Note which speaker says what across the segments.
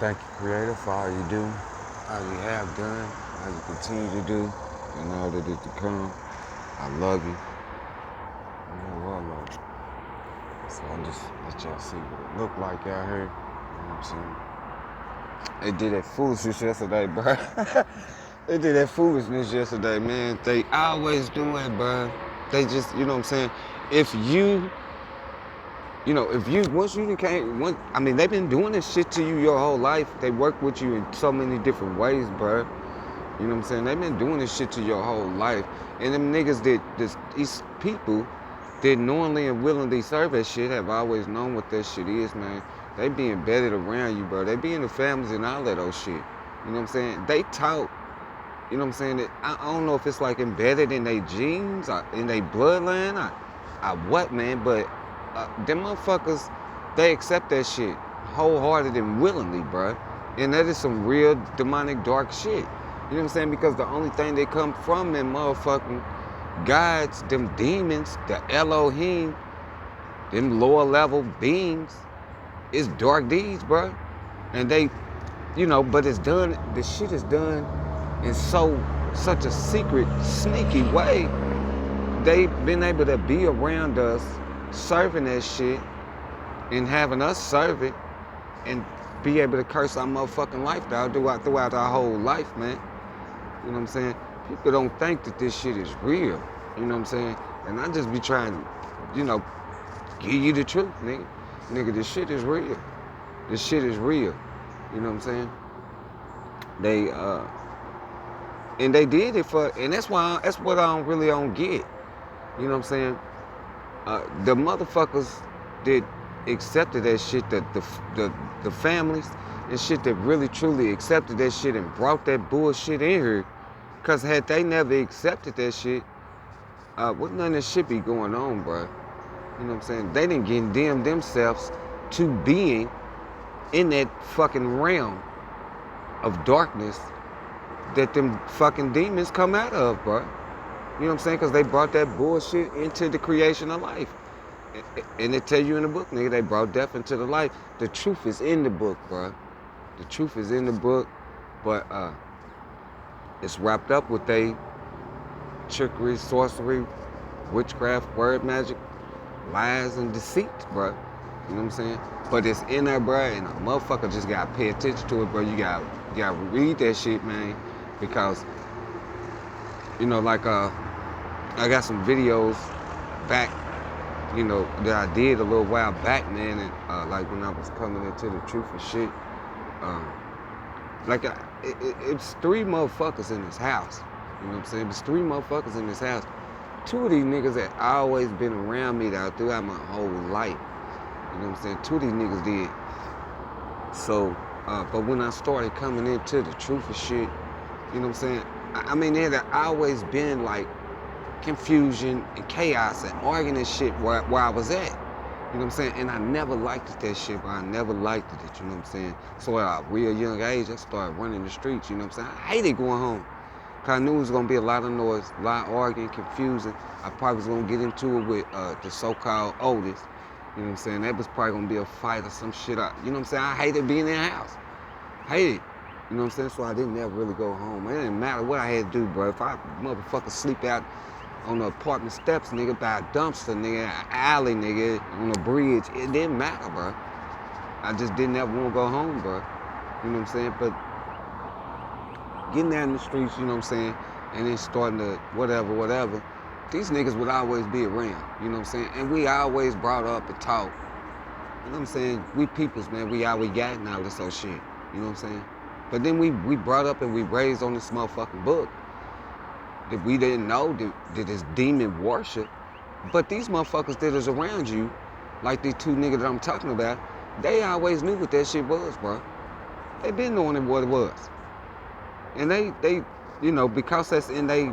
Speaker 1: Thank you, Creator, for all you do, all you have done, all you continue to do, and all that is to come. I love you. I know I love you. So I just let y'all see what it look like out here. You know what I'm saying? They did that foolishness yesterday, bro. They did that foolishness yesterday, man. They always do it, bro. They just, you know what I'm saying? If you, once you can't, I mean, they've been doing this shit to you your whole life. They work with you in so many different ways, bro. You know what I'm saying? They've been doing this shit to your whole life. And them niggas these people that knowingly and willingly serve that shit have always known what that shit is, man. They be embedded around you, bro. They be in the families and all that old shit. You know what I'm saying? They talk, you know what I'm saying? That I don't know if it's like embedded in their genes or in their bloodline or what, man, but them motherfuckers, they accept that shit wholehearted and willingly, bro. And that is some real demonic dark shit. You know what I'm saying? Because the only thing that come from them motherfucking gods, them demons, the Elohim, them lower level beings, is dark deeds, bro. And they, but it's done, the shit is done in such a secret, sneaky way. They've been able to be around us, serving that shit, and having us serve it, and be able to curse our motherfucking life down throughout our whole life, man. You know what I'm saying? People don't think that this shit is real. You know what I'm saying? And I just be trying to, give you the truth, nigga. Nigga, this shit is real. This shit is real. You know what I'm saying? And they did it and that's what I don't get. You know what I'm saying? The motherfuckers that accepted that shit, the families and shit that really truly accepted that shit and brought that bullshit in here, cause had they never accepted that shit, wouldn't none of this shit be going on, bro. You know what I'm saying? They didn't condemn themselves to being in that fucking realm of darkness that them fucking demons come out of, bro. You know what I'm saying? Because they brought that bullshit into the creation of life. And they tell you in the book, nigga, they brought death into the life. The truth is in the book, bro. The truth is in the book, but it's wrapped up with they trickery, sorcery, witchcraft, word magic, lies, and deceit, bro. You know what I'm saying? But it's in there, bro, and a motherfucker just gotta pay attention to it, bro. You gotta read that shit, man, because, I got some videos back, that I did a little while back, man, and like when I was coming into the truth and shit, it's three motherfuckers in this house. You know what I'm saying? There's three motherfuckers in this house. Two of these niggas that always been around me throughout my whole life. You know what I'm saying? Two of these niggas did. So, but when I started coming into the truth and shit, you know what I'm saying? I mean, there had always been like confusion and chaos and arguing and shit where I was at. You know what I'm saying? And I never liked it, that shit, but I never liked it, you know what I'm saying? So at a real young age, I started running the streets, you know what I'm saying? I hated going home. Cause I knew it was gonna be a lot of noise, a lot of arguing, confusing. I probably was gonna get into it with the so-called oldest. You know what I'm saying? That was probably gonna be a fight or some shit. You know what I'm saying? I hated being in the house. Hated. You know what I'm saying? So I didn't ever really go home. It didn't matter what I had to do, bro. If I motherfucker sleep out on the apartment steps, nigga, by a dumpster, nigga, an alley, nigga, on a bridge, it didn't matter, bro. I just didn't ever want to go home, bro. You know what I'm saying? But getting out in the streets, you know what I'm saying, and then starting to whatever, these niggas would always be around, you know what I'm saying? And we always brought up and taught, you know what I'm saying? We peoples, man, we all we got and all this old shit, you know what I'm saying? But then we brought up and we raised on this motherfucking book that we didn't know that it's demon worship. But these motherfuckers that is around you, like these two niggas that I'm talking about, they always knew what that shit was, bro. They been knowing what it was. And they, because that's in they,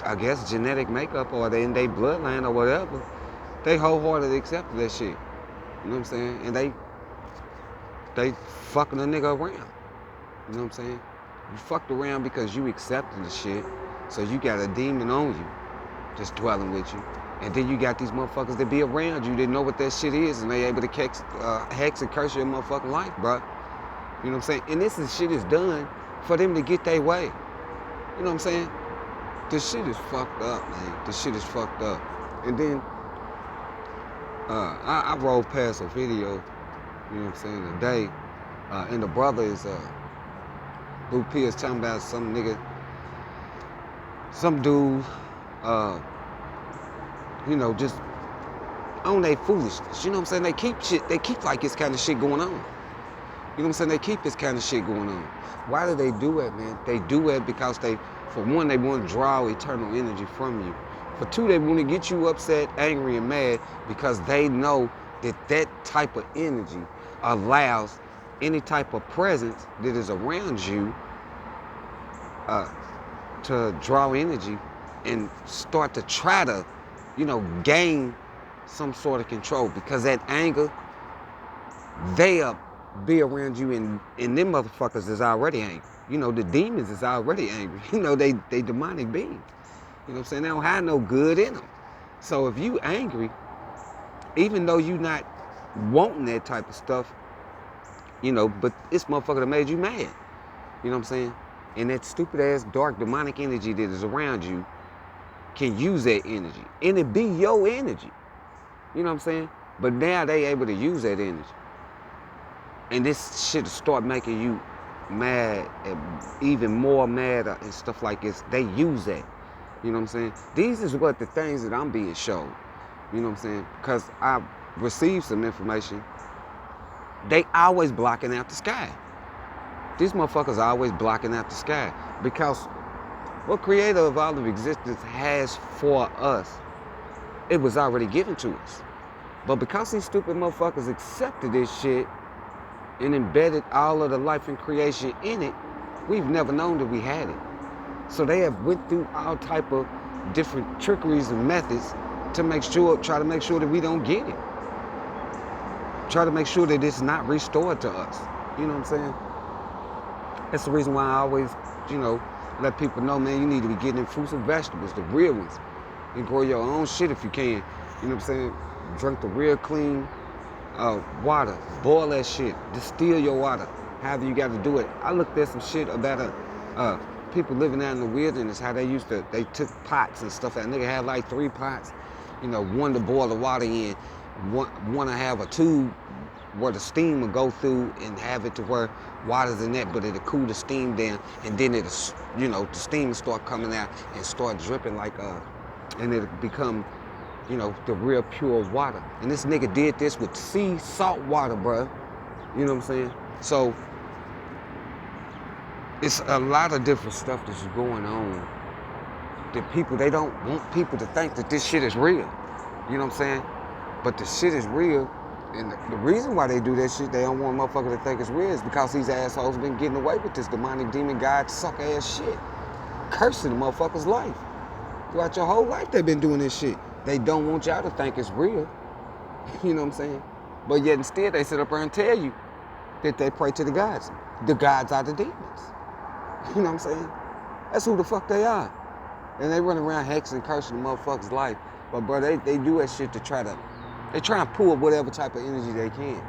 Speaker 1: I guess, genetic makeup or they in their bloodline or whatever, they wholeheartedly accepted that shit. You know what I'm saying? And they fucking a nigga around. You know what I'm saying? You fucked around because you accepted the shit, so you got a demon on you, just dwelling with you. And then you got these motherfuckers that be around you that know what that shit is, and they able to hex and curse your motherfucking life, bro. You know what I'm saying? And this is shit is done for them to get their way. You know what I'm saying? This shit is fucked up, man. This shit is fucked up. And then I rolled past a video, you know what I'm saying, today, and the brother is Blue P is talking about some nigga, some dude, you know, just on their foolishness. You know what I'm saying? They keep like this kind of shit going on. You know what I'm saying? They keep this kind of shit going on. Why do they do it, man? They do it because for one, they want to draw eternal energy from you. For two, they want to get you upset, angry, and mad because they know that type of energy allows any type of presence that is around you to draw energy and start to try to, you know, gain some sort of control, because that anger, they'll be around you, and them motherfuckers is already angry. You know, the demons is already angry. You know, they demonic beings. You know what I'm saying? They don't have no good in them. So if you angry, even though you not wanting that type of stuff, you know, but this motherfucker that made you mad. You know what I'm saying? And that stupid ass dark demonic energy that is around you can use that energy. And it be your energy. You know what I'm saying? But now they able to use that energy. And this shit start making you mad, and even more mad and stuff like this. They use that. You know what I'm saying? These is what the things that I'm being shown. You know what I'm saying? Because I received some information. They always blocking out the sky. These motherfuckers are always blocking out the sky. Because what creator of all of existence has for us, it was already given to us. But because these stupid motherfuckers accepted this shit and embedded all of the life and creation in it, we've never known that we had it. So they have went through all type of different trickeries and methods to try to make sure that we don't get it. Try to make sure that it's not restored to us. You know what I'm saying? That's the reason why I always, you know, let people know, man, you need to be getting fruits and vegetables, the real ones. And grow your own shit if you can. You know what I'm saying? Drink the real clean water. Boil that shit. Distill your water. However you got to do it. I looked at some shit about people living out in the wilderness, how they took pots and stuff. That nigga had like 3 pots. You know, one to boil the water in, one to have a tube where the steam would go through and have it to where water's in that, but it'll cool the steam down, and then it'll, you know, the steam will start coming out and start dripping like and it'll become, you know, the real pure water. And this nigga did this with sea salt water, bruh. You know what I'm saying? So it's a lot of different stuff that's going on that people, they don't want people to think that this shit is real. You know what I'm saying? But the shit is real. And the reason why they do that shit, they don't want motherfuckers to think it's real, is because these assholes been getting away with this demonic demon god suck ass shit. Cursing the motherfucker's life. Throughout your whole life they've been doing this shit. They don't want y'all to think it's real. You know what I'm saying? But yet instead they sit up there and tell you that they pray to the gods. The gods are the demons. You know what I'm saying? That's who the fuck they are. And they run around hexing, cursing the motherfucker's life. But bro, they do that shit to try and pull whatever type of energy they can.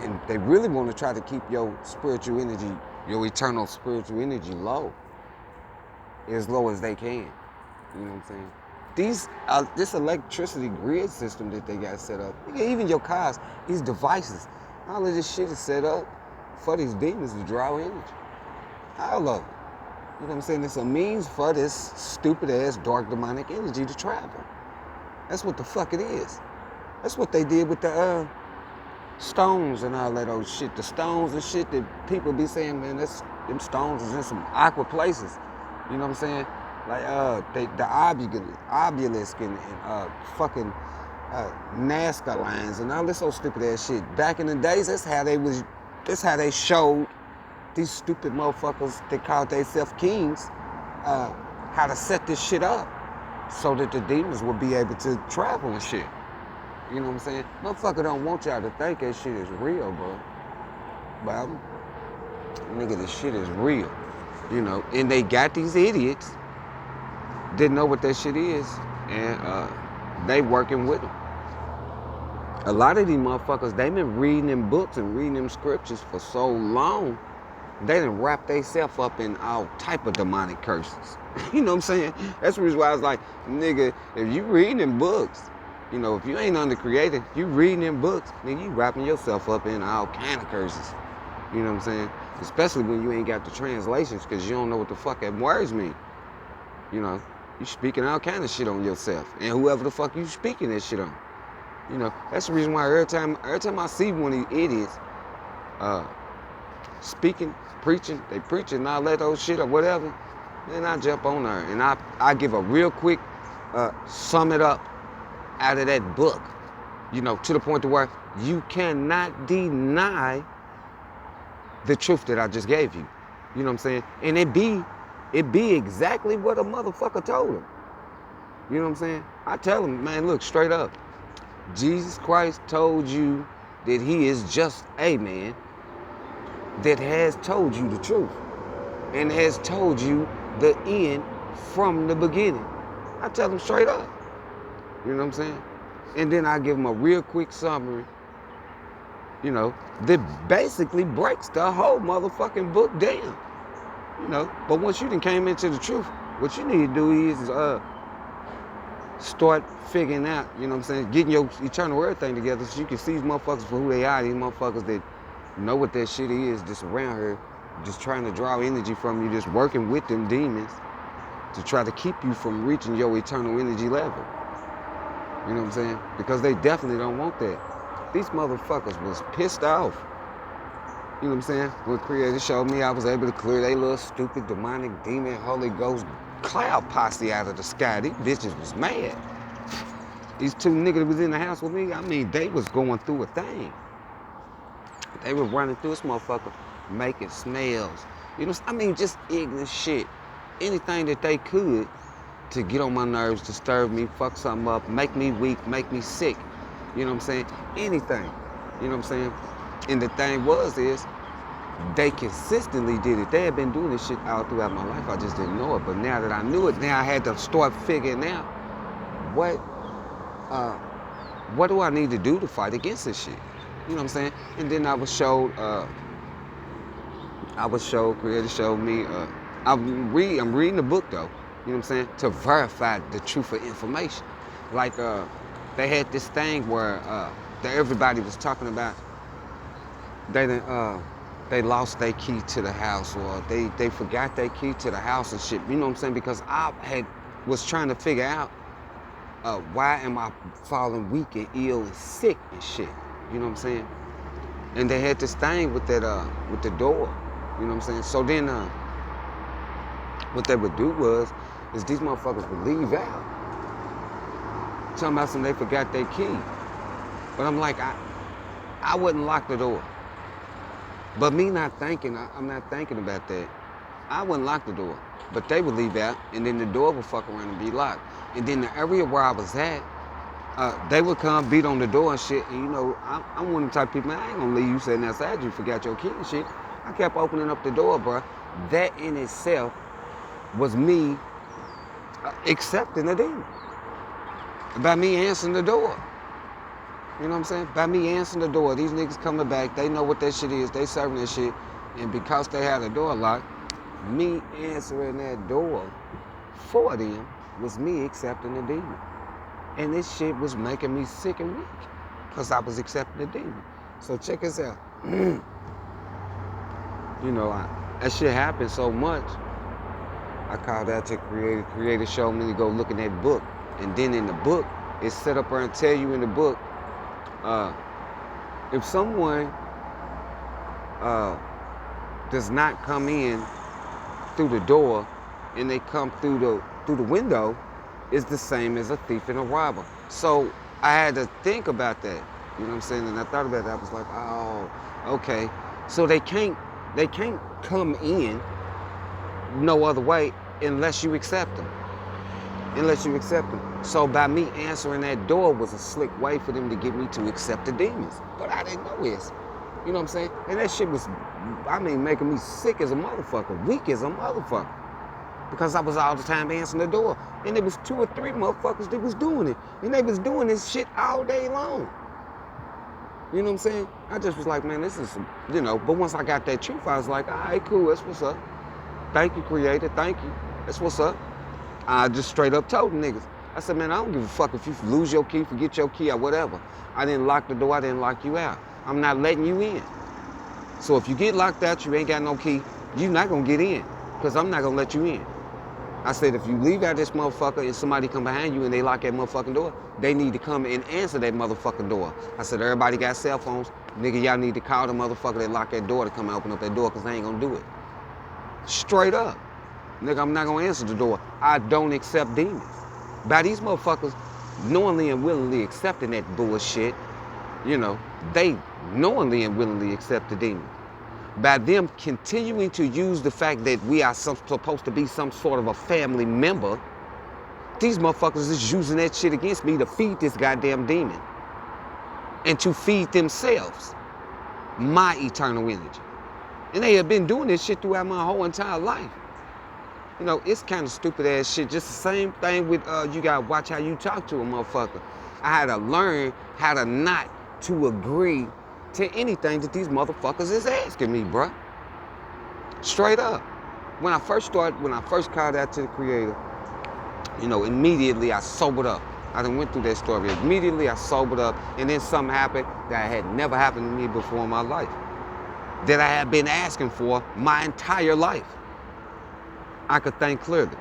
Speaker 1: And they really want to try to keep your spiritual energy, your eternal spiritual energy low. As low as they can. You know what I'm saying? This electricity grid system that they got set up, even your cars, these devices, all of this shit is set up for these demons to draw energy. All of it. You know what I'm saying? It's a means for this stupid ass dark demonic energy to travel. That's what the fuck it is. That's what they did with the stones and all that old shit. The stones and shit that people be saying, man, them stones is in some awkward places. You know what I'm saying? Like the obelisk and fucking NASCAR lines and all this old stupid ass shit. Back in the days, that's how they showed these stupid motherfuckers that called themselves kings how to set this shit up so that the demons would be able to travel and shit. You know what I'm saying? Motherfucker don't want y'all to think that shit is real, bro. But nigga, this shit is real. You know, and they got these idiots didn't know what that shit is, and they working with them. A lot of these motherfuckers, they been reading them books and reading them scriptures for so long, they done wrap themselves up in all type of demonic curses. You know what I'm saying? That's the reason why I was like, nigga, if you reading them books, you know, if you ain't under created, you reading them books, nigga, you wrapping yourself up in all kind of curses. You know what I'm saying? Especially when you ain't got the translations, because you don't know what the fuck that words mean. You know, you speaking all kind of shit on yourself, and whoever the fuck you speaking that shit on. You know, that's the reason why every time I see one of these idiots speaking, preaching, they preaching and all that old shit or whatever, then I jump on there and I give a real quick sum it up out of that book. You know, to the point to where you cannot deny the truth that I just gave you. You know what I'm saying? And it be exactly what a motherfucker told him. You know what I'm saying? I tell him, man, look, straight up. Jesus Christ told you that he is just a man that has told you the truth and has told you the end from the beginning. I tell him straight up. You know what I'm saying? And then I give him a real quick summary, you know, that basically breaks the whole motherfucking book down. You know, but once you done came into the truth, what you need to do is start figuring out, you know what I'm saying, getting your eternal everything together so you can see these motherfuckers for who they are, these motherfuckers that know what that shit is just around here, just trying to draw energy from you, just working with them demons to try to keep you from reaching your eternal energy level. You know what I'm saying? Because they definitely don't want that. These motherfuckers was pissed off. You know what I'm saying? When Creator showed me I was able to clear they little stupid demonic demon Holy Ghost cloud posse out of the sky. These bitches was mad. These two niggas that was in the house with me, I mean, they was going through a thing. They were running through this motherfucker, making smells. You know, I mean, just ignorant shit. Anything that they could to get on my nerves, disturb me, fuck something up, make me weak, make me sick. You know what I'm saying? Anything. You know what I'm saying? And the thing is, they consistently did it. They had been doing this shit all throughout my life. I just didn't know it. But now that I knew it, now I had to start figuring out what do I need to do to fight against this shit? You know what I'm saying? And then I was showed, Creator showed me, I'm reading the book though, you know what I'm saying? To verify the truth of information. Like, they had this thing where that everybody was talking about, they lost their key to the house, or they forgot their key to the house and shit. You know what I'm saying? Because I was trying to figure out why am I falling weak and ill and sick and shit. You know what I'm saying? And they had this thing with that with the door. You know what I'm saying? So then what they would do is these motherfuckers would leave out. Talking about they forgot their key. But I'm like, I wouldn't lock the door. But me not thinking, I'm not thinking about that. I wouldn't lock the door. But they would leave out, and then the door would fuck around and be locked. And then the area where I was at, they would come beat on the door and shit. And you know, I'm one of the type of people, man, I ain't gonna leave you sitting outside, you forgot your key and shit. I kept opening up the door, bro. That in itself was me accepting the demon. By me answering the door. You know what I'm saying? By me answering the door, these niggas coming back, they know what that shit is, they serving that shit. And because they had the door locked, me answering that door for them was me accepting the demon. And this shit was making me sick and weak because I was accepting the demon. So check this out. You know, that shit happened so much, I called out to Creator. Creator showed me to go look in that book. And then in the book, it's set up there and tell you in the book, if someone does not come in through the door and they come through the window, it's the same as a thief and a robber. So I had to think about that. You know what I'm saying? And I thought about that. I was like, oh, okay. So they can't come in no other way unless you accept them. So by me answering that door was a slick way for them to get me to accept the demons. But I didn't know this. You know what I'm saying? And that shit was, making me sick as a motherfucker, weak as a motherfucker. Because I was all the time answering the door. And there was 2 or 3 motherfuckers that was doing it. And they was doing this shit all day long. You know what I'm saying? I just was like, man, this is, but once I got that truth, I was like, all right, cool, that's what's up. Thank you, Creator, thank you. That's what's up. I just straight up told the niggas. I said, man, I don't give a fuck if you lose your key, forget your key, or whatever. I didn't lock the door, I didn't lock you out. I'm not letting you in. So if you get locked out, you ain't got no key, you're not gonna get in, because I'm not gonna let you in. I said, if you leave out this motherfucker and somebody come behind you and they lock that motherfucking door, they need to come and answer that motherfucking door. I said, everybody got cell phones. Nigga, y'all need to call the motherfucker that locked that door to come and open up that door, because they ain't gonna do it. Straight up. Nigga, I'm not gonna answer the door. I don't accept demons. By these motherfuckers knowingly and willingly accepting that bullshit, they knowingly and willingly accept the demons. By them continuing to use the fact that we are supposed to be some sort of a family member, these motherfuckers is using that shit against me to feed this goddamn demon. And to feed themselves my eternal energy. And they have been doing this shit throughout my whole entire life. It's kind of stupid ass shit. Just the same thing with, you gotta watch how you talk to a motherfucker. I had to learn how to not to agree to anything that these motherfuckers is asking me, bruh. Straight up. When I first called out to the Creator, immediately I sobered up. I done went through that story. Immediately I sobered up, and then something happened that had never happened to me before in my life. That I had been asking for my entire life. I could think clearly.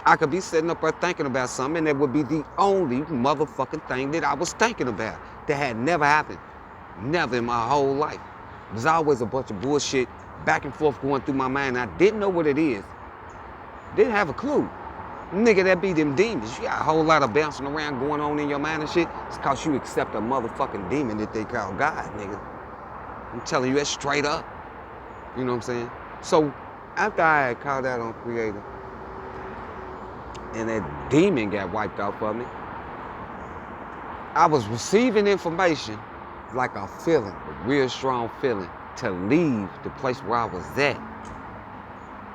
Speaker 1: I could be sitting up there thinking about something, and that would be the only motherfucking thing that I was thinking about that had never happened. Never in my whole life. There's always a bunch of bullshit back and forth going through my mind. I didn't know what it is. Didn't have a clue. Nigga, that be them demons. You got a whole lot of bouncing around going on in your mind and shit. It's cause you accept a motherfucking demon that they call God, nigga. I'm telling you that straight up. You know what I'm saying? So, after I had called out on Creator, and that demon got wiped off of me, I was receiving information like a feeling, a real strong feeling, to leave the place where I was at,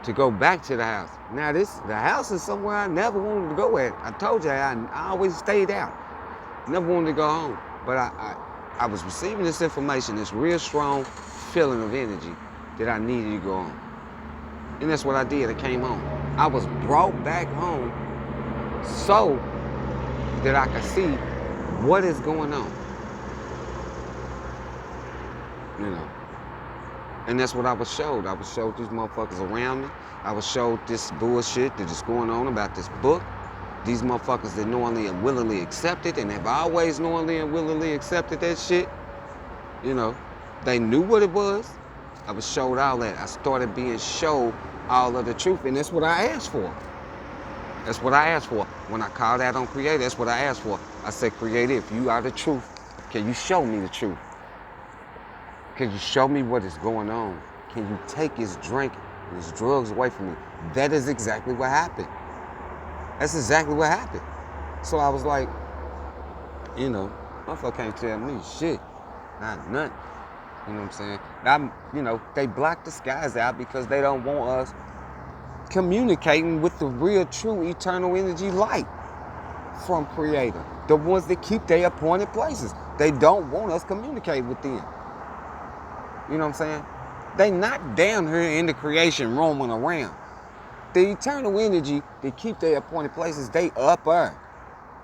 Speaker 1: to go back to the house. Now the house is somewhere I never wanted to go at. I told you, I always stayed out. Never wanted to go home. But I was receiving this information, this real strong feeling of energy that I needed to go home. And that's what I did. I came home. I was brought back home so that I could see what is going on. And that's what I was showed. I was showed these motherfuckers around me. I was showed this bullshit that is going on about this book. These motherfuckers that knowingly and willingly accept it, and have always knowingly and willingly accepted that shit. They knew what it was. I was showed all that. I started being showed all of the truth, and that's what I asked for. That's what I asked for. When I called out on Creator, that's what I asked for. I said, Creator, if you are the truth, can you show me the truth? Can you show me what is going on? Can you take his drink and his drugs away from me? That is exactly what happened. That's exactly what happened. So I was like, motherfucker can't tell me shit. Not nothing. You know what I'm saying? They block the skies out because they don't want us communicating with the real, true, eternal energy light from Creator. The ones that keep their appointed places. They don't want us communicating with them. You know what I'm saying? They not down here in the creation roaming around. The eternal energy that keep their appointed places, they up there.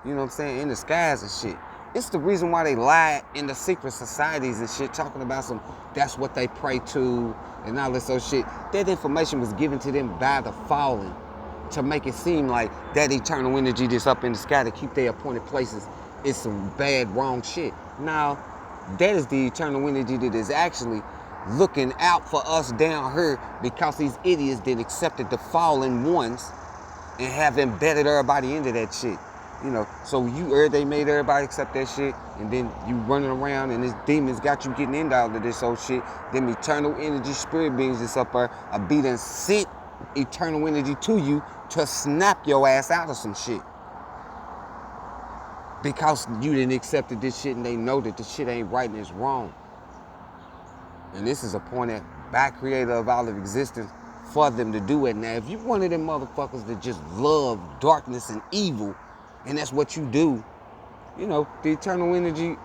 Speaker 1: You know what I'm saying? In the skies and shit. It's the reason why they lie in the secret societies and shit, talking about that's what they pray to and all this other shit. That information was given to them by the fallen to make it seem like that eternal energy that's up in the sky to keep their appointed places is some bad, wrong shit. Now, that is the eternal energy that is actually looking out for us down here because these idiots that accepted the fallen ones and have embedded everybody into that shit. So they made everybody accept that shit, and then you running around and these demons got you getting into all of this old shit. Them eternal energy spirit beings that's up there are being sent eternal energy to you to snap your ass out of some shit. Because you didn't accept this shit and they know that the shit ain't right and it's wrong. And this is appointed by Creator of all of existence for them to do it. Now, if you one of them motherfuckers that just love darkness and evil, and that's what you do, the eternal energy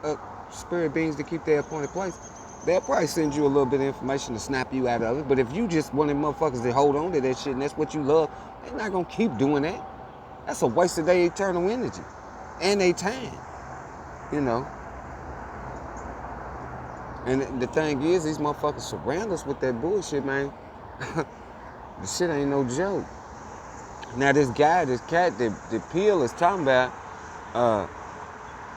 Speaker 1: spirit beings to keep their appointed place, they'll probably send you a little bit of information to snap you out of it. But if you just one of them motherfuckers that hold on to that shit and that's what you love, they're not gonna keep doing that. That's a waste of their eternal energy and their time, you know. And the thing is, these motherfuckers surround us with that bullshit, man. The shit ain't no joke. Now this cat that Peel is talking about,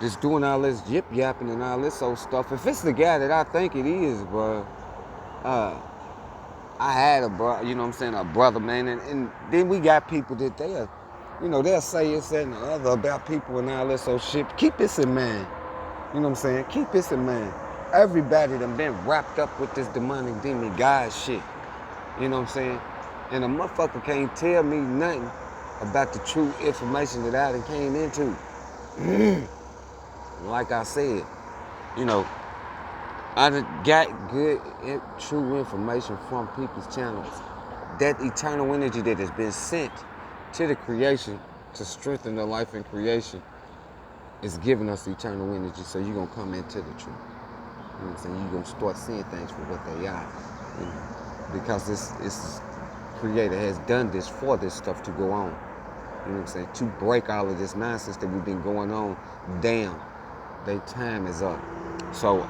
Speaker 1: just doing all this yip yapping and all this old stuff. If it's the guy that I think it is, bro, I had a brother, you know what I'm saying, a brother, man, and then we got people that they'll say it's that and the other about people and all this old shit. Keep this in mind. You know what I'm saying? Keep this in mind. Everybody done been wrapped up with this demonic demon God shit. You know what I'm saying? And a motherfucker can't tell me nothing about the true information that I done came into. Like I said, you know, I done got good, true information from people's channels. That eternal energy that has been sent to the creation to strengthen the life in creation is giving us eternal energy. So you're going to come into the truth. You know what I'm saying? You're going to start seeing things for what they are. You know, because this Creator has done this for this stuff to go on. You know what I'm saying? To break all of this nonsense that we've been going on down. Their time is up. So,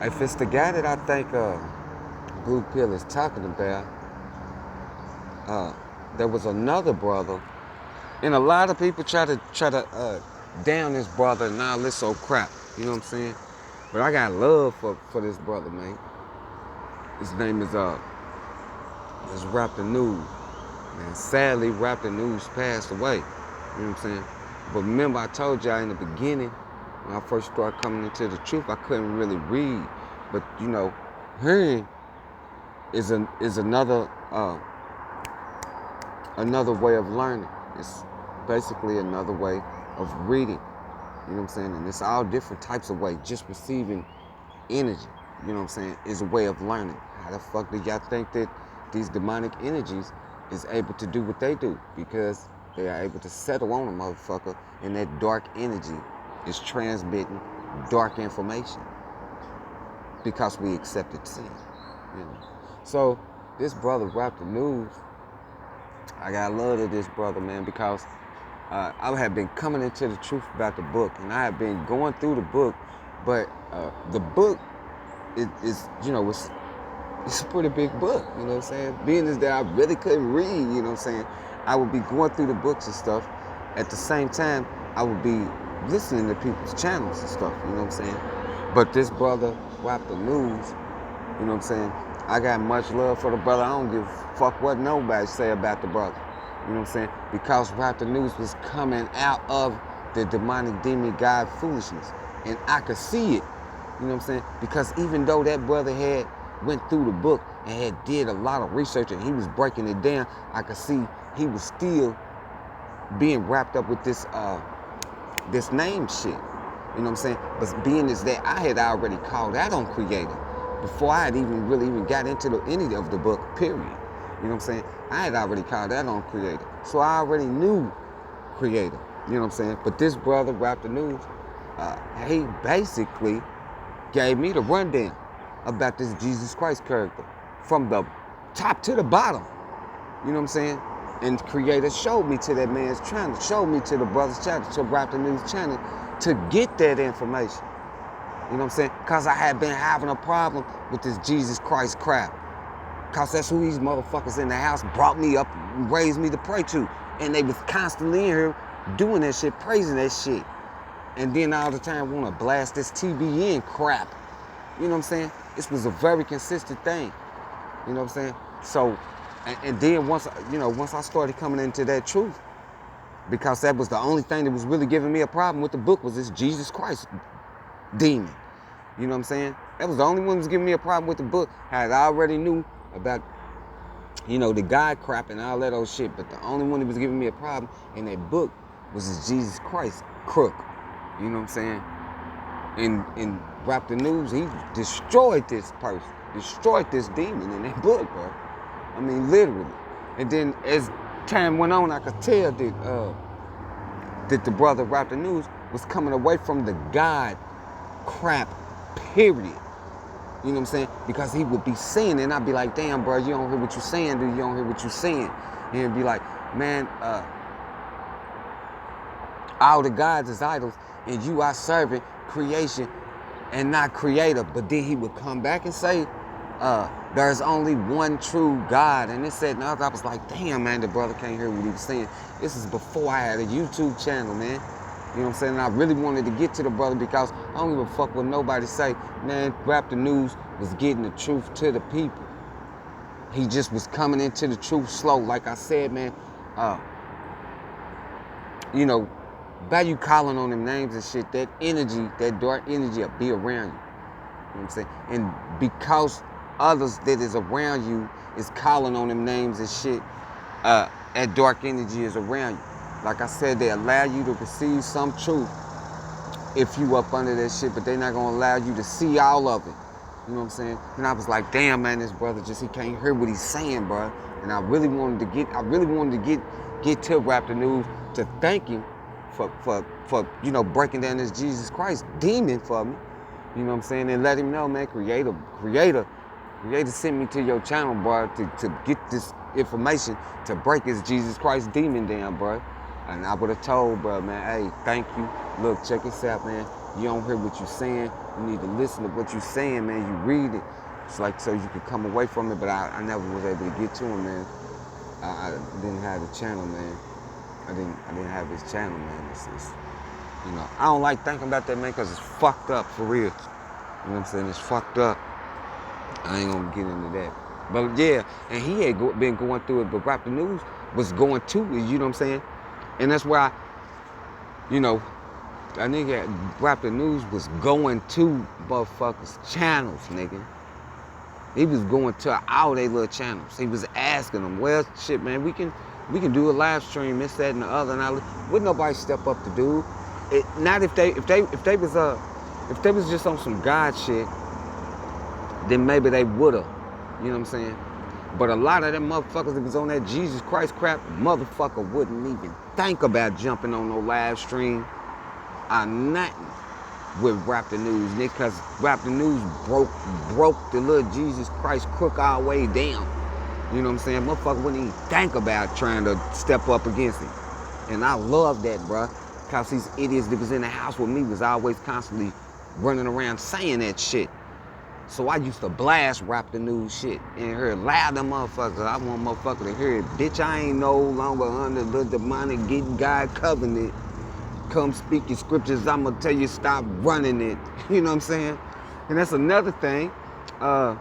Speaker 1: if it's the guy that I think Blue Pill is talking about, there was another brother, and a lot of people try to down this brother and all this old crap. You know what I'm saying? But I got love for this brother, man. His name is Raptor News. And sadly, Raptor News passed away. You know what I'm saying? But remember, I told y'all in the beginning, when I first started coming into the truth, I couldn't really read. But you know, hearing is another way of learning. It's basically another way of reading. You know what I'm saying? And it's all different types of ways. Just receiving energy, you know what I'm saying, is a way of learning. How the fuck do y'all think that these demonic energies is able to do what they do? Because they are able to settle on a motherfucker, and that dark energy is transmitting dark information because we accepted sin. You know? So this brother Raptor News, I got love to this brother, man, because I had been coming into the truth about the book, and I had been going through the book, but the book is you know, it's a pretty big book, you know what I'm saying? Being as that I really couldn't read, you know what I'm saying? I would be going through the books and stuff. At the same time, I would be listening to people's channels and stuff, you know what I'm saying? But this brother, Raptor News, you know what I'm saying? I got much love for the brother. I don't give a fuck what nobody say about the brother. You know what I'm saying? Because Raptor News was coming out of the demonic demon God foolishness. And I could see it. You know what I'm saying? Because even though that brother had went through the book and had did a lot of research and he was breaking it down, I could see he was still being wrapped up with this this name shit. You know what I'm saying? But being as that I had already called out on Creator before I had even got into any of the book, period. You know what I'm saying? I had already called that on Creator. So I already knew Creator. You know what I'm saying? But this brother, Raptor News, he basically gave me the rundown about this Jesus Christ character from the top to the bottom. You know what I'm saying? And Creator showed me to that man's channel, showed me to the brother's channel, to Raptor News channel, to get that information. You know what I'm saying? Because I had been having a problem with this Jesus Christ crap. Because that's who these motherfuckers in the house brought me up and raised me to pray to. And they was constantly in here doing that shit, praising that shit. And then all the time want to blast this TBN crap. You know what I'm saying? This was a very consistent thing. You know what I'm saying? So, and then once I started coming into that truth, because that was the only thing that was really giving me a problem with the book was this Jesus Christ demon. You know what I'm saying? That was the only one that was giving me a problem with the book. I already knew about, you know, the God crap and all that old shit, but the only one that was giving me a problem in that book was this Jesus Christ crook. You know what I'm saying? In Raptor News, he destroyed this person, destroyed this demon in that book, bro. I mean, literally. And then as time went on, I could tell that the brother Raptor News was coming away from the God crap, period. You know what I'm saying? Because he would be saying it, and I'd be like, damn, bro, you don't hear what you saying, dude. You don't hear what you saying. And he'd be like, man, all the gods is idols, and you are serving creation and not creator. But then he would come back and say, there's only one true God. And it said, no, I was like, damn, man, the brother can't hear what he was saying. This is before I had a YouTube channel, man. You know what I'm saying? And I really wanted to get to the brother because I don't give a fuck what nobody say. Man, Rap the News was getting the truth to the people. He just was coming into the truth slow. Like I said, man, you know, by you calling on them names and shit, that energy, that dark energy will be around you. You know what I'm saying? And because others that is around you is calling on them names and shit, that dark energy is around you. Like I said, they allow you to receive some truth if you up under that shit, but they're not gonna allow you to see all of it. You know what I'm saying? And I was like, damn, man, this brother he can't hear what he's saying, bro. And I really wanted to get to Rap the News to thank him for you know, breaking down this Jesus Christ demon for me. You know what I'm saying? And let him know, man, Creator sent me to your channel, bro, to get this information to break his Jesus Christ demon down, bro. And I would have told, bro, man, hey, thank you. Look, check this out, man. You don't hear what you're saying. You need to listen to what you're saying, man. You read it. It's like so you could come away from it, but I never was able to get to him, man. I didn't have the channel, man. I didn't have his channel, man. It's you know, I don't like thinking about that, man, because it's fucked up for real. You know what I'm saying? It's fucked up. I ain't gonna get into that. But yeah, and he had been going through it, but Rap the News was going to it, you know what I'm saying? And that's why, you know, a nigga Rap the News was going to motherfuckers' channels, nigga. He was going to all they little channels. He was asking them, well, shit, man, we can do a live stream, this, that, and the other. And wouldn't nobody step up to do it? Not if they was just on some God shit, then maybe they woulda. You know what I'm saying? But a lot of them motherfuckers that was on that Jesus Christ crap, motherfucker wouldn't even think about jumping on no live stream or nothing with Rap the News, nigga, because Rap the News broke the little Jesus Christ crook all the way down. You know what I'm saying? Motherfucker wouldn't even think about trying to step up against him. And I love that, bruh, because these idiots that was in the house with me was always constantly running around saying that shit. So I used to blast Rap the News shit and hear loud them motherfuckers. I want motherfucker to hear it. Bitch, I ain't no longer under the demonic getting God covenant. Come speak your scriptures, I'ma tell you stop running it. You know what I'm saying? And that's another thing. The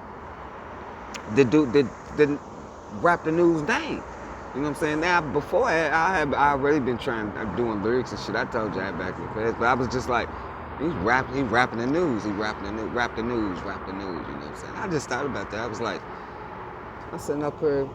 Speaker 1: Rap the News name. You know what I'm saying? Now, before I already been doing lyrics and shit. I told you that back in the past, but I was just like, he rapping the news. He rapping the news, rap the news. You know what I'm saying? I just thought about that. I was like, I'm sitting up here,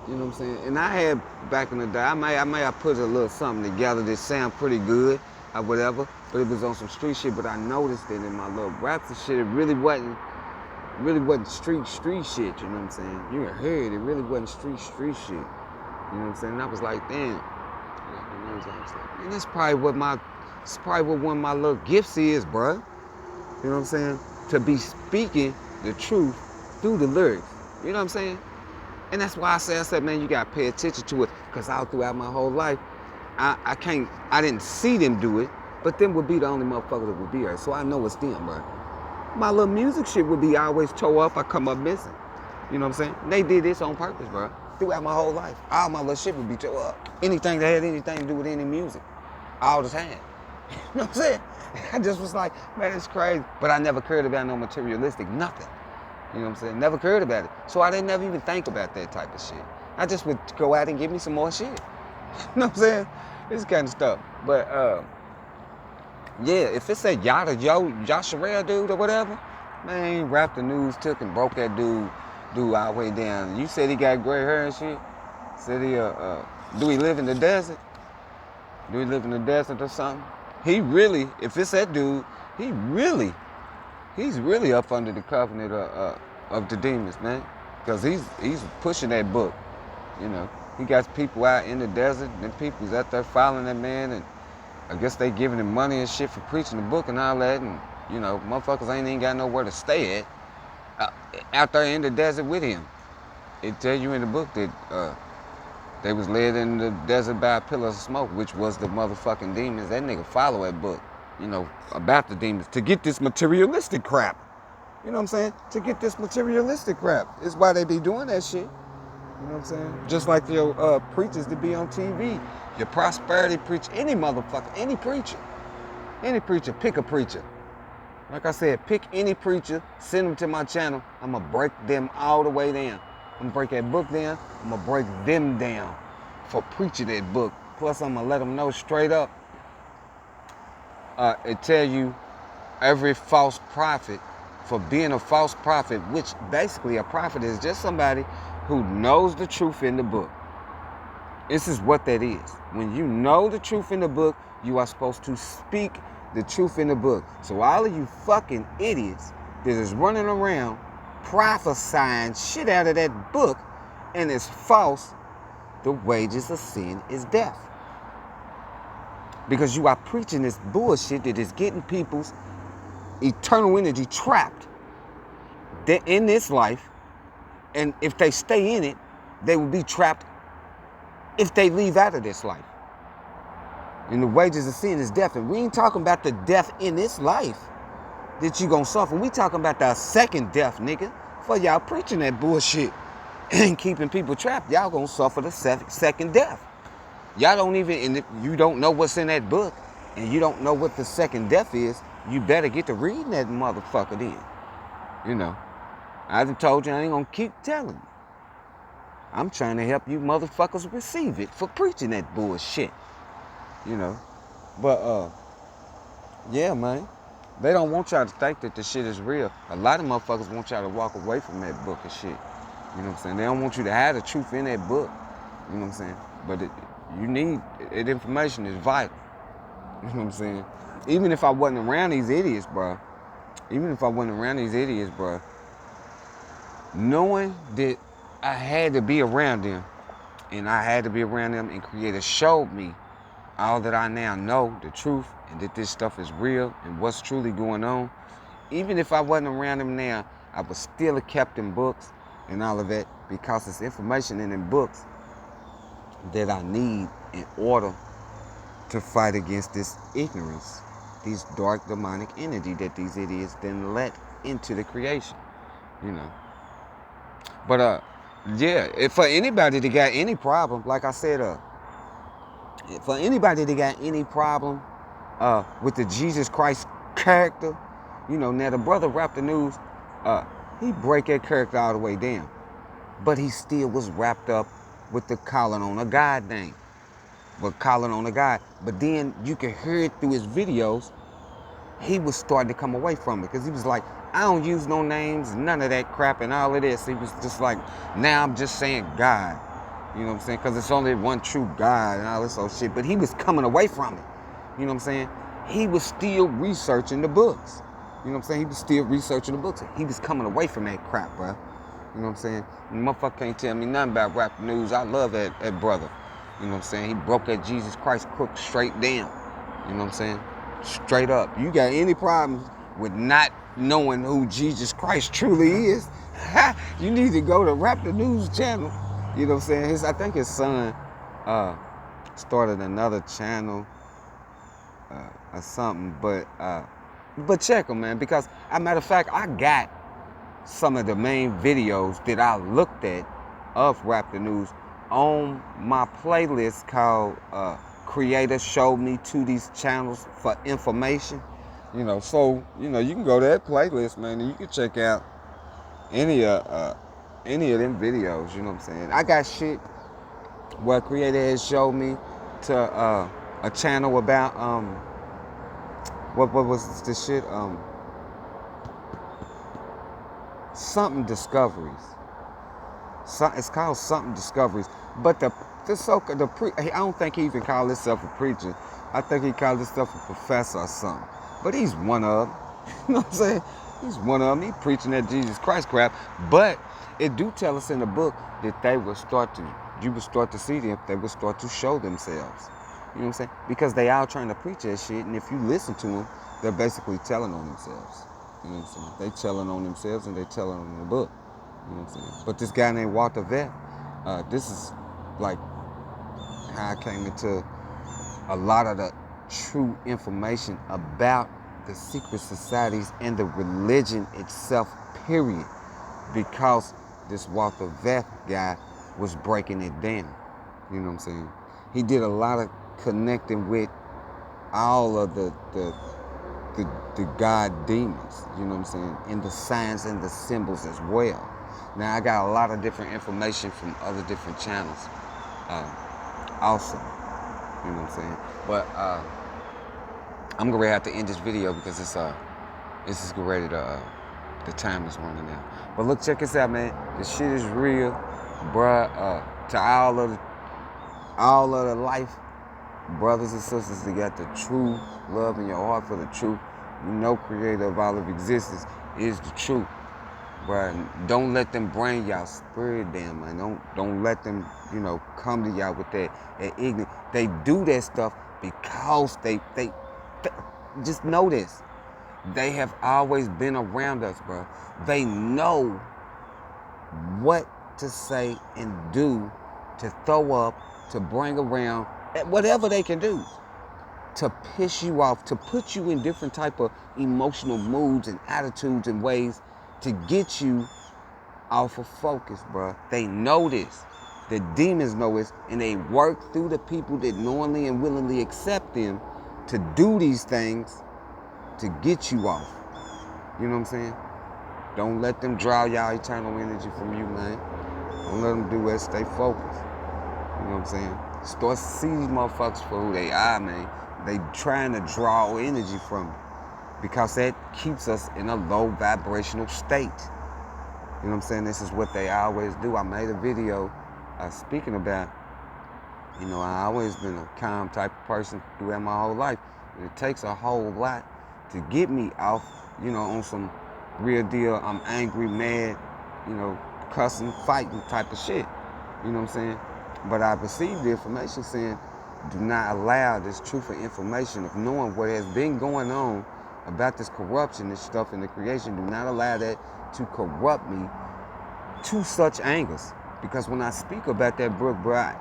Speaker 1: you know what I'm saying? And I had, back in the day, I may have put a little something together that sound pretty good or whatever, but it was on some street shit. But I noticed that in my little raps and shit, it really wasn't street shit, you know what I'm saying? You heard it really wasn't street shit. You know what I'm saying? And I was like, damn. And that's probably what one of my little gifts is, bruh. You know what I'm saying? To be speaking the truth through the lyrics. You know what I'm saying? And that's why I said, man, you gotta pay attention to it, because all throughout my whole life, I didn't see them do it, but them would be the only motherfuckers that would be there. So I know it's them, bro. My little music shit would be always tore up, I come up missing. You know what I'm saying? They did this on purpose, bro. Throughout my whole life, all my little shit would be tore up. Anything that had anything to do with any music, all the time. You know what I'm saying? I just was like, man, it's crazy. But I never cared about no materialistic nothing. You know what I'm saying? Never cared about it. So I didn't never even think about that type of shit. I just would go out and give me some more shit. You know what I'm saying? This kind of stuff. But yeah, if it said Yasharel dude or whatever, man, Rap the News took and broke that dude all the way down. You said he got gray hair and shit. Said he do he live in the desert? Do he live in the desert or something? He really, if it's that dude, he's really up under the covenant of the demons, man. Because he's pushing that book, you know. He got people out in the desert, and people's out there following that man, and I guess they giving him money and shit for preaching the book and all that, and you know, motherfuckers ain't even got nowhere to stay at out there in the desert with him. It tell you in the book that they was led in the desert by a pillar of smoke, which was the motherfucking demons. That nigga follow that book, you know, about the demons to get this materialistic crap. You know what I'm saying? To get this materialistic crap. It's why they be doing that shit. You know what I'm saying? Just like your preachers that be on TV. Your prosperity preacher, any motherfucker, any preacher. Any preacher, pick a preacher. Like I said, pick any preacher, send them to my channel. I'm going to break them all the way down. I'm going to break that book down. I'm going to break them down for preaching that book. Plus, I'm going to let them know straight up. It tell you every false prophet, for being a false prophet, which basically a prophet is just somebody who knows the truth in the book. This is what that is. When you know the truth in the book, you are supposed to speak the truth in the book. So all of you fucking idiots that is running around prophesying shit out of that book and it's false, the wages of sin is death. Because you are preaching this bullshit that is getting people's eternal energy trapped in this life, and if they stay in it, they will be trapped if they leave out of this life. And the wages of sin is death. And we ain't talking about the death in this life that you gonna suffer. We talking about the second death, nigga. For y'all preaching that bullshit and keeping people trapped, y'all gonna suffer the second death. Y'all don't even, and if you don't know what's in that book, and you don't know what the second death is, you better get to reading that motherfucker then. You know, I done told you I ain't gonna keep telling you. I'm trying to help you motherfuckers receive it for preaching that bullshit. You know, but yeah, man. They don't want y'all to think that the shit is real. A lot of motherfuckers want y'all to walk away from that book and shit. You know what I'm saying? They don't want you to have the truth in that book. You know what I'm saying? But you need, that information is vital. You know what I'm saying? Even if I wasn't around these idiots, bro. Knowing that I had to be around them, and I had to be around them, and Creator showed me all that I now know, the truth, and that this stuff is real and what's truly going on. Even if I wasn't around them now, I would still have kept them books and all of that, because it's information in them books that I need in order to fight against this ignorance, these dark demonic energy that these idiots then let into the creation, you know. But yeah, if for anybody that got any problem, like I said, for anybody that got any problem with the Jesus Christ character, you know, now the brother Rap the News, he break that character all the way down, but he still was wrapped up with the calling on a God thing. But calling on a God. But then you can hear it through his videos, he was starting to come away from it, because he was like, I don't use no names, none of that crap and all of this. He was just like, now I'm just saying God. You know what I'm saying? Because it's only one true God and all this old shit. But he was coming away from it. You know what I'm saying? He was still researching the books. You know what I'm saying? He was still researching the books. He was coming away from that crap, bro. You know what I'm saying? And motherfucker can't tell me nothing about Rap the News. I love that brother. You know what I'm saying? He broke that Jesus Christ crook straight down. You know what I'm saying? Straight up. You got any problems with not knowing who Jesus Christ truly is, you need to go to Rap the News channel. You know what I'm saying? I think his son started another channel or something. But check him, man, because as a matter of fact, I got some of the main videos that I looked at of Rap the News on my playlist called Creator Showed Me to these channels for information. You know, so, you know, you can go to that playlist, man, and you can check out any of them videos, you know what I'm saying? I got shit where Creator has showed me to a channel about, what was the shit? Something Discoveries. It's called Something Discoveries. But I don't think he even called himself a preacher. I think he called himself a professor or something. But he's one of them. You know what I'm saying? He's one of them. He preaching that Jesus Christ crap. But it do tell us in the book that you would start to see them, they would start to show themselves. You know what I'm saying? Because they all trying to preach that shit, and if you listen to them, they're basically telling on themselves. You know what I'm saying? They telling on themselves and they telling on the book. You know what I'm saying? But this guy named Walter Veff, this is like how I came into a lot of the true information about the secret societies and the religion itself, period. Because this Walter Veff guy was breaking it down. You know what I'm saying? He did a lot of connecting with all of the god demons, you know what I'm saying, and the signs and the symbols as well. Now I got a lot of different information from other different channels, also, you know what I'm saying. But I'm gonna have to end this video because this is ready to the time is running out. But look, check this out, man. This shit is real, bruh. To all of the life brothers and sisters that got the true love in your heart for the truth, you know, creator of all of existence is the truth, bruh. And don't let them bring y'all spirit down, man. Don't let them, you know, come to y'all with that ignorant. They do that stuff because they just know this. They have always been around us, bro. They know what to say and do, to throw up, to bring around, whatever they can do to piss you off, to put you in different type of emotional moods and attitudes and ways to get you off of focus, bro. They know this. The demons know this, and they work through the people that knowingly and willingly accept them to do these things to get you off. You know what I'm saying? Don't let them draw y'all eternal energy from you, man. Don't let them do that. Stay focused. You know what I'm saying? Start seeing these motherfuckers for who they are, man. They trying to draw energy from you because that keeps us in a low vibrational state. You know what I'm saying? This is what they always do. I made a video speaking about, you know, I always been a calm type of person throughout my whole life. And it takes a whole lot to get me off, you know, on some real deal, I'm angry, mad, you know, cussing, fighting type of shit. You know what I'm saying? But I received the information saying, do not allow this truth of information of knowing what has been going on about this corruption and stuff in the creation. Do not allow that to corrupt me to such angers. Because when I speak about that book, bro,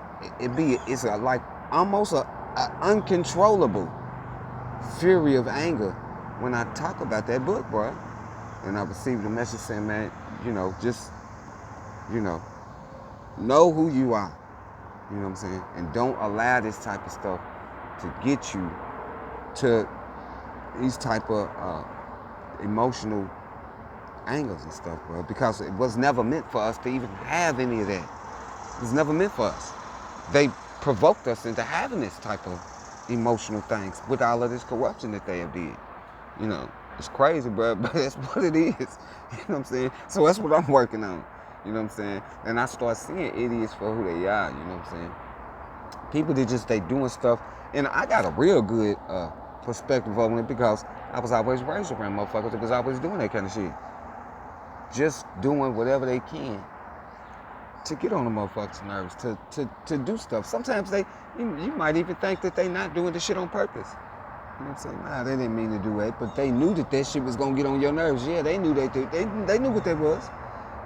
Speaker 1: it's like almost a uncontrollable fury of anger when I talk about that book, bro. And I received a message saying, man, you know, just, you know who you are. You know what I'm saying? And don't allow this type of stuff to get you to these type of emotional angles and stuff, bro. Because it was never meant for us to even have any of that. It was never meant for us. They provoked us into having this type of emotional things with all of this corruption that they have did. You know, it's crazy, bro, but that's what it is. You know what I'm saying? So that's what I'm working on. You know what I'm saying? And I start seeing idiots for who they are, you know what I'm saying? People that they doing stuff, and I got a real good perspective on it because I was always raised around motherfuckers that was always doing that kind of shit. Just doing whatever they can to get on the motherfuckers' nerves, to do stuff. Sometimes you might even think that they not doing the shit on purpose. You know what I'm saying? Nah, they didn't mean to do that, but they knew that shit was gonna get on your nerves. Yeah, they knew they knew what that was.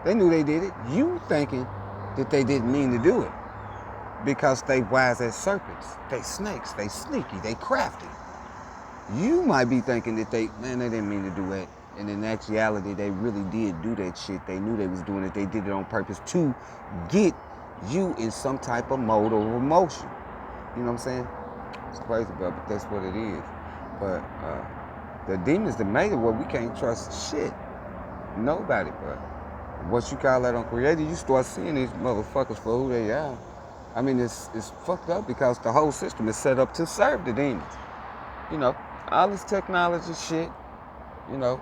Speaker 1: They knew they did it. You thinking that they didn't mean to do it because they wise as serpents. They snakes. They sneaky. They crafty. You might be thinking that they didn't mean to do that. And in actuality, they really did do that shit. They knew they was doing it. They did it on purpose to get you in some type of mode or emotion. You know what I'm saying? It's crazy, bro, but that's what it is. But the demons that made it, well, we can't trust shit. Nobody, bro. What you call that on creative, you start seeing these motherfuckers for who they are. I mean, it's fucked up because the whole system is set up to serve the demons. You know, all this technology shit, you know,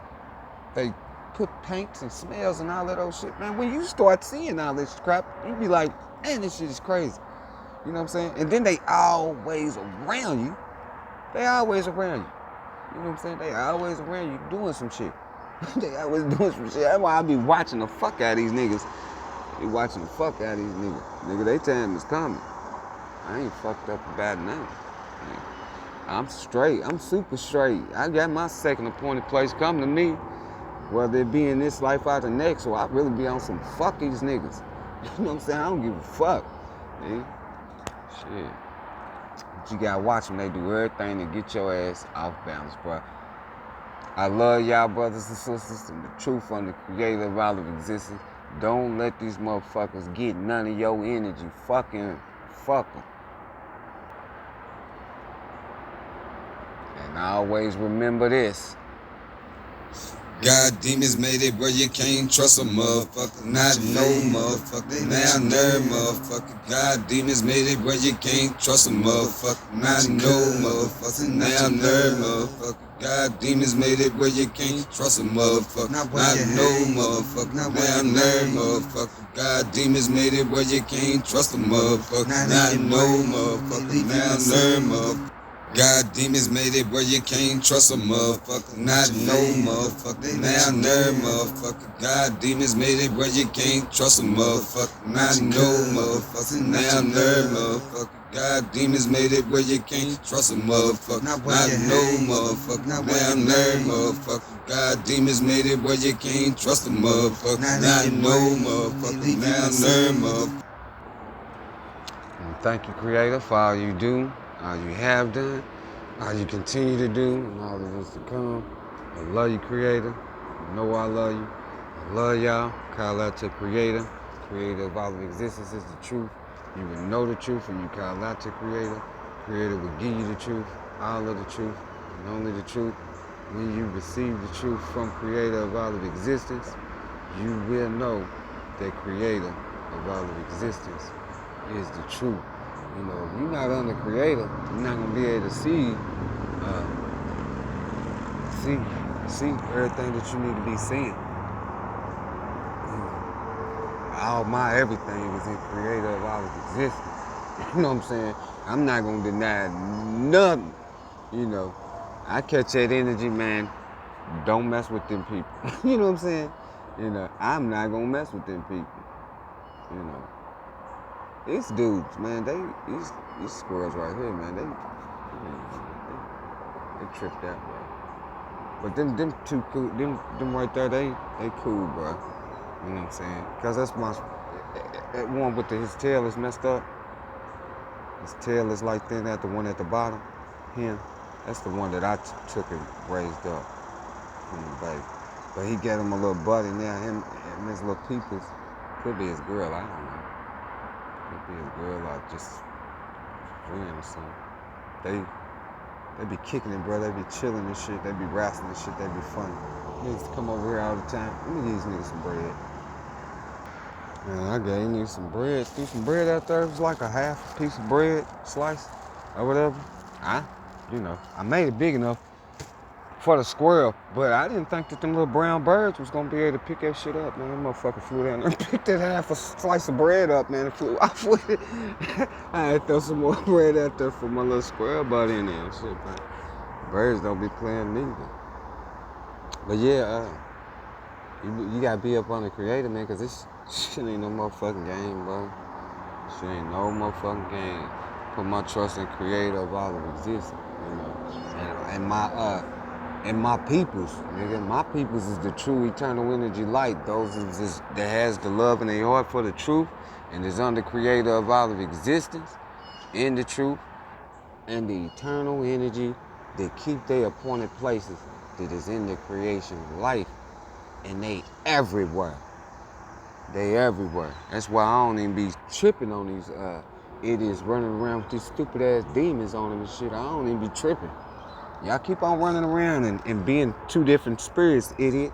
Speaker 1: they put paints and smells and all that old shit. Man, when you start seeing all this crap, you be like, man, this shit is crazy. You know what I'm saying? And then they always around you. They always around you. You know what I'm saying? They always around you doing some shit. They always doing some shit. That's why I be watching the fuck out of these niggas. Be watching the fuck out of these niggas. Nigga, they time is coming. I ain't fucked up about it now. I'm straight. I'm super straight. I got my second appointed place come to me, whether it be in this life or the next, or I really be on some fuck these niggas. You know what I'm saying? I don't give a fuck, man. Shit. But you gotta watch them. They do everything to get your ass off balance, bro. I love y'all, brothers and sisters, and the truth on the creator of all of existence. Don't let these motherfuckers get none of your energy. Fucking fuck them. And always remember this.
Speaker 2: God demons made it where you can't trust a motherfucker. Not no motherfucker. Now nerve motherfucker. God demons made it where you can't trust a motherfucker. Not no motherfucker. Now nerve motherfucker. God demons made it where you can't trust a motherfucker. Not no motherfucker. Now nerve motherfucker. God demons made it where you can't trust a motherfucker. Not no motherfucker. Now nerve motherfucker. God demons made it where you can't trust a motherfucker. Not no motherfucker. Now nerve motherfucker. God demons made it where you can't trust a motherfucker. Not no motherfucker. Now nerve motherfucker. God demons made it where you can't trust a motherfucker. Not no motherfucker. Now nerve motherfucker. God demons made it where you can't trust a motherfucker. Not no motherfucker. Now nerve motherfucker.
Speaker 1: And thank you, Creator, for all you do, all you have done, all you continue to do, and all that is to come. I love you, Creator. You know I love you. I love y'all. Call out to Creator. Creator of all of existence is the truth. You will know the truth when you call out to Creator. Creator will give you the truth, all of the truth, and only the truth. When you receive the truth from Creator of all of existence, you will know that Creator of all of existence is the truth. You know, if you're not under Creator, you're not gonna be able to see everything that you need to be seeing. You know, all my everything is in Creator of all of existence. You know what I'm saying? I'm not gonna deny nothing. You know, I catch that energy, man. Don't mess with them people. You know what I'm saying? You know, I'm not gonna mess with them people. You know. These dudes, man, these squirrels right here, man, they tripped out, bro. But them two cool, them right there, they cool, bro. You know what I'm saying? Cause that's that one with his tail is messed up. His tail is like that, the one at the bottom, him. That's the one that I took and raised up from the baby. But he got him a little buddy now. Him and his little peoples. Could be his girl, I don't know. Could be his girl or just friend or something. They be kicking it, bro. They be chilling and shit. They be wrestling and shit. They be funny. Niggas come over here all the time. Let me give these niggas some bread. Man, I gave niggas some bread. Threw some bread out there. It was like a half piece of bread, slice, or whatever. I made it big enough for the squirrel, but I didn't think that them little brown birds was gonna be able to pick that shit up, man. That motherfucker flew down there and picked that half a slice of bread up, man, and flew off with it. I had to throw some more bread out there for my little squirrel buddy in there and shit, man. Birds don't be playing neither. But yeah, you gotta be up on the Creator, man, cause this shit ain't no motherfucking game, bro. Shit ain't no motherfucking game. Put my trust in Creator of all of existence, you know, and my peoples, nigga. My peoples is the true eternal energy light. Those is that has the love in their heart for the truth and is under Creator of all of existence in the truth and the eternal energy that keep their appointed places that is in the creation life. And they everywhere. They everywhere. That's why I don't even be tripping on these idiots running around with these stupid ass demons on them and shit. I don't even be tripping. Y'all keep on running around and being two different spirits, idiot.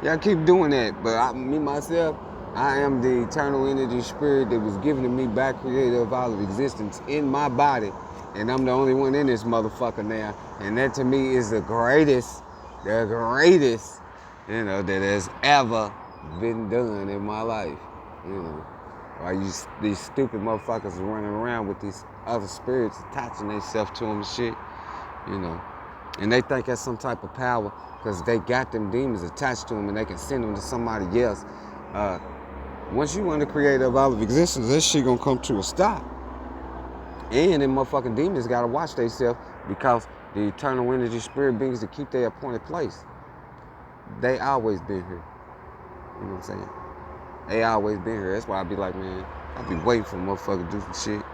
Speaker 1: Y'all keep doing that. But me, myself, I am the eternal energy spirit that was given to me by Creator of all of existence in my body. And I'm the only one in this motherfucker now. And that to me is the greatest, you know, that has ever been done in my life. You know, while these stupid motherfuckers are running around with these other spirits attaching themselves to them and shit. You know, and they think that's some type of power because they got them demons attached to them and they can send them to somebody else. Once you under Creator of all of existence, this shit gonna come to a stop. And them motherfucking demons gotta watch themselves Because the eternal energy spirit beings that keep their appointed place, they always been here. You know what I'm saying? They always been here. That's why I be like, man, I be waiting for a motherfucker to do some shit.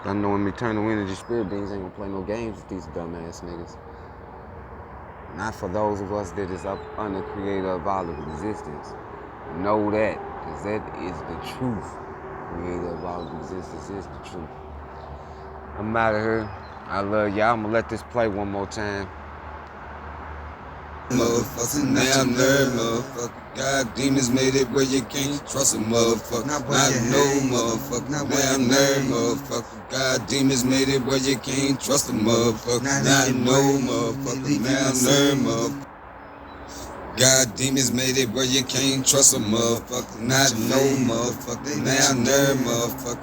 Speaker 1: I know them eternal energy spirit beings ain't gonna play no games with these dumbass niggas. Not for those of us that is up under creator of all of existence. Know that, because that is the truth. Creator of all of existence is the truth. I'm out of here. I love y'all. I'm gonna let this play one more time.
Speaker 2: Motherfucker, now I'm nerd, motherfucker. God demons made it where you can't trust a motherfucker. Not no motherfucker. Now I'm nerd, motherfucker. God demons made it where you can't trust a motherfucker. Not no motherfucker. Now I'm nerd, motherfucker. God demons made it where you can't trust a motherfucker. Not no motherfucker. Now I'm nerd, motherfucker.